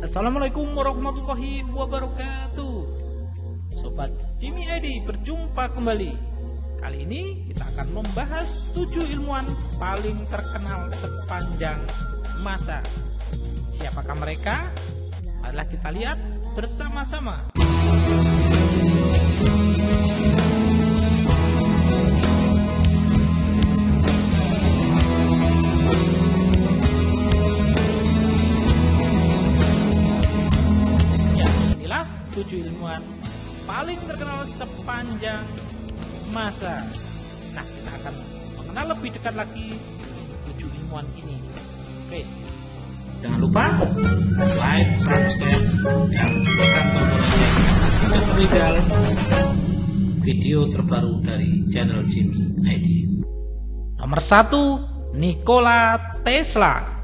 Assalamualaikum warahmatullahi wabarakatuh. Sobat Jimmy ID berjumpa kembali. Kali ini kita akan membahas 7 ilmuwan paling terkenal sepanjang masa. Siapakah mereka? Marilah kita lihat bersama-sama. Ya, inilah 7 ilmuwan paling terkenal sepanjang masa. Nah, kita akan mengenal lebih dekat lagi 7 ilmuwan ini. Oke, jangan lupa like, subscribe, dan tekan tombol lonceng jika tertinggal video terbaru dari channel Jimmy ID. Nomor 1, Nikola Tesla.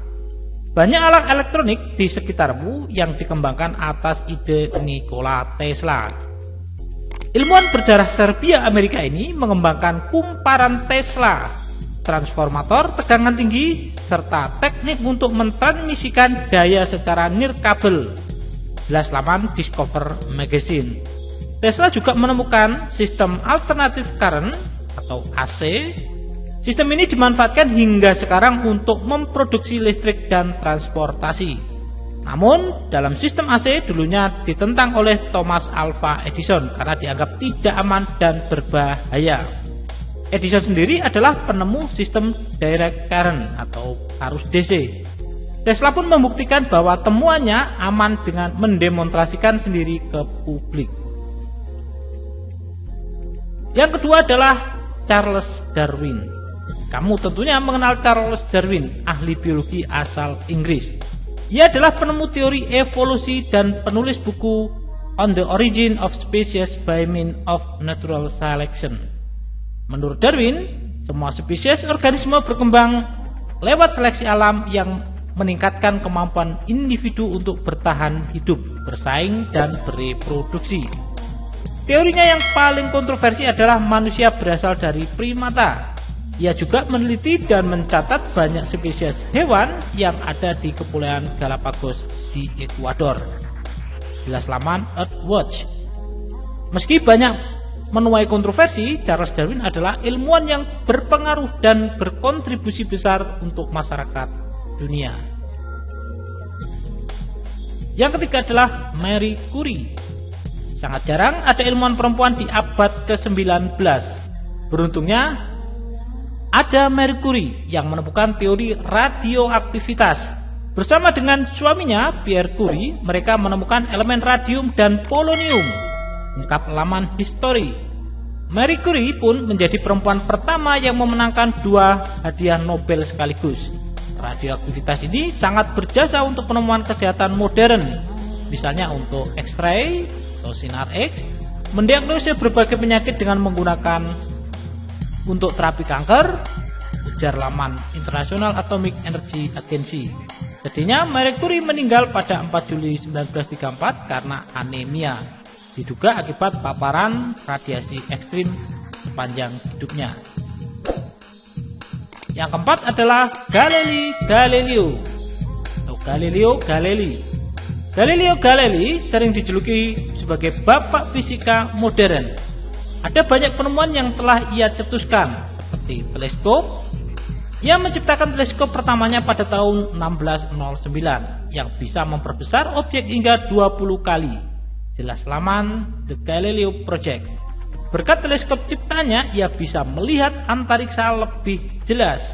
Banyak alat elektronik di sekitarmu yang dikembangkan atas ide Nikola Tesla. Ilmuwan berdarah Serbia Amerika ini mengembangkan kumparan Tesla, transformator tegangan tinggi, serta teknik untuk mentransmisikan daya secara nirkabel. Jelas laman Discover Magazine. Tesla juga menemukan sistem alternatif current atau AC. Sistem ini dimanfaatkan hingga sekarang untuk memproduksi listrik dan transportasi. Namun, dalam sistem AC dulunya ditentang oleh Thomas Alva Edison karena dianggap tidak aman dan berbahaya. Edison sendiri adalah penemu sistem direct current atau arus DC. Tesla pun membuktikan bahwa temuannya aman dengan mendemonstrasikan sendiri ke publik. Yang kedua adalah Charles Darwin. Kamu tentunya mengenal Charles Darwin, ahli biologi asal Inggris. Ia adalah penemu teori evolusi dan penulis buku On the Origin of Species by Means of Natural Selection. Menurut Darwin, semua spesies organisme berkembang lewat seleksi alam yang meningkatkan kemampuan individu untuk bertahan hidup, bersaing, dan bereproduksi. Teorinya yang paling kontroversi adalah manusia berasal dari primata. Ia juga meneliti dan mencatat banyak spesies hewan yang ada di Kepulauan Galapagos di Ekuador. Jelas laman Earthwatch. Meski banyak menuai kontroversi, Charles Darwin adalah ilmuwan yang berpengaruh dan berkontribusi besar untuk masyarakat dunia. Yang ketiga adalah Marie Curie. Sangat jarang ada ilmuwan perempuan di abad ke-19. Beruntungnya ada Marie Curie yang menemukan teori radioaktivitas. Bersama dengan suaminya Pierre Curie, mereka menemukan elemen radium dan polonium. Lengkap laman History. Marie Curie pun menjadi perempuan pertama yang memenangkan 2 hadiah Nobel sekaligus. Radioaktivitas ini sangat berjasa untuk penemuan kesehatan modern, misalnya untuk X-ray atau sinar X, mendiagnosis berbagai penyakit dengan menggunakan untuk terapi kanker, ujar laman International Atomic Energy Agency. Jadinya Marie Curie meninggal pada 4 Juli 1934 karena anemia, diduga akibat paparan radiasi ekstrim sepanjang hidupnya. Yang keempat adalah Galileo Galilei. Galileo Galilei sering dijuluki sebagai bapak fisika modern. Ada banyak penemuan yang telah ia cetuskan, seperti teleskop. Ia menciptakan teleskop pertamanya pada tahun 1609 yang bisa memperbesar objek hingga 20 kali. Jelas laman The Galileo Project. Berkat teleskop ciptanya, ia bisa melihat antariksa lebih jelas.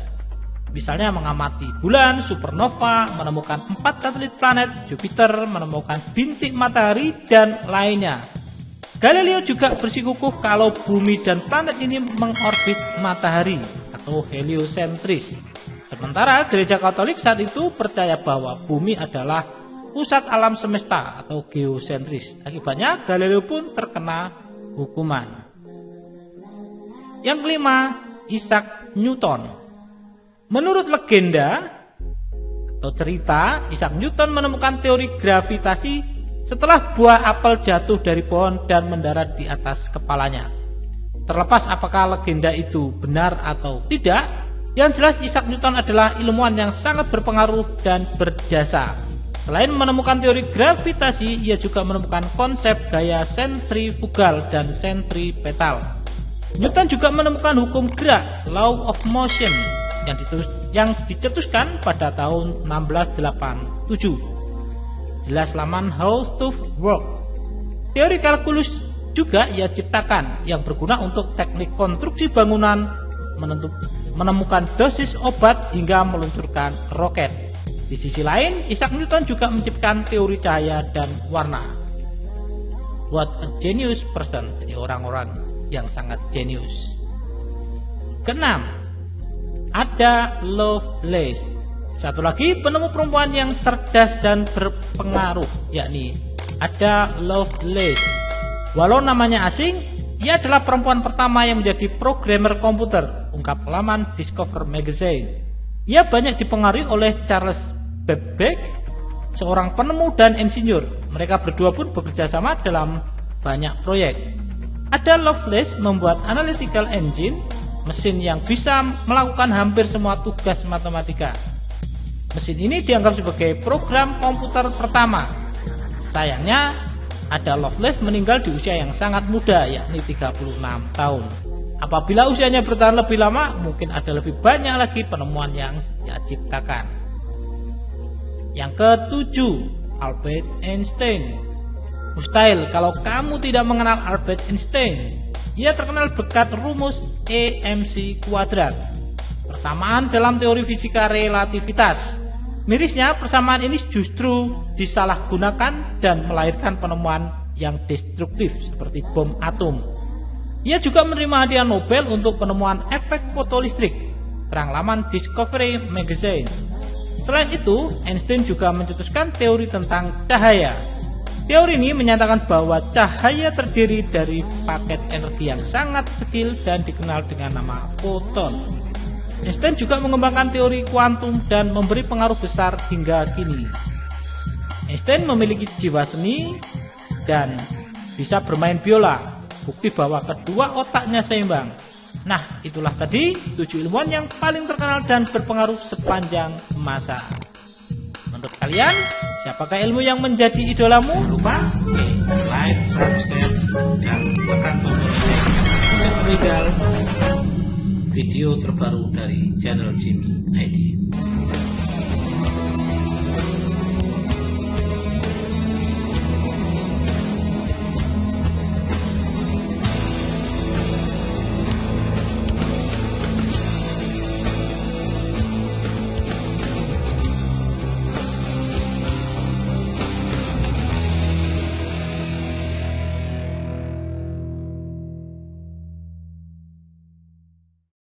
Misalnya mengamati bulan, supernova, menemukan 4 satelit planet, Jupiter, menemukan bintik matahari, dan lainnya. Galileo juga bersikukuh kalau bumi dan planet ini mengorbit matahari atau heliosentris. Sementara gereja Katolik saat itu percaya bahwa bumi adalah pusat alam semesta atau geosentris. Akibatnya Galileo pun terkena hukuman. Yang kelima, Isaac Newton. Menurut legenda atau cerita, Isaac Newton menemukan teori gravitasi setelah buah apel jatuh dari pohon dan mendarat di atas kepalanya. Terlepas apakah legenda itu benar atau tidak, yang jelas Isaac Newton adalah ilmuwan yang sangat berpengaruh dan berjasa. Selain menemukan teori gravitasi, ia juga menemukan konsep gaya sentrifugal dan sentripetal. Newton juga menemukan hukum gerak, law of motion, yang dicetuskan pada tahun 1687. Jelas laman How to Work. Teori kalkulus juga ia ciptakan yang berguna untuk teknik konstruksi bangunan, menemukan dosis obat hingga meluncurkan roket. Di sisi lain, Isaac Newton juga menciptakan teori cahaya dan warna. What a genius person, jadi orang-orang yang sangat jenius. Keenam, ada Lovelace. Satu lagi penemu perempuan yang cerdas dan berpengaruh, yakni Ada Lovelace. Walau namanya asing, ia adalah perempuan pertama yang menjadi programmer komputer, ungkap laman Discover Magazine. Ia banyak dipengaruhi oleh Charles Babbage, seorang penemu dan insinyur. Mereka berdua pun bekerja sama dalam banyak proyek. Ada Lovelace membuat analytical engine, mesin yang bisa melakukan hampir semua tugas matematika. Mesin ini dianggap sebagai program komputer pertama. Sayangnya, Ada Lovelace meninggal di usia yang sangat muda, yakni 36 tahun. Apabila usianya bertahan lebih lama, mungkin ada lebih banyak lagi penemuan yang ia ciptakan. Yang ketujuh, Albert Einstein. Mustahil kalau kamu tidak mengenal Albert Einstein. Ia terkenal berkat rumus E/mc², persamaan dalam teori fisika relativitas. Mirisnya, persamaan ini justru disalahgunakan dan melahirkan penemuan yang destruktif seperti bom atom. Ia juga menerima hadiah Nobel untuk penemuan efek fotolistrik, terang laman Discovery Magazine. Selain itu, Einstein juga mencetuskan teori tentang cahaya. Teori ini menyatakan bahwa cahaya terdiri dari paket energi yang sangat kecil dan dikenal dengan nama foton. Einstein juga mengembangkan teori kuantum dan memberi pengaruh besar hingga kini. Einstein memiliki jiwa seni dan bisa bermain biola, bukti bahwa kedua otaknya seimbang. Nah, itulah tadi 7 ilmuwan yang paling terkenal dan berpengaruh sepanjang masa. Menurut kalian, siapakah ilmu yang menjadi idolamu? Jangan lupa like, subscribe, dan tekan tombol share untuk melihat video terbaru dari channel Jimmy ID.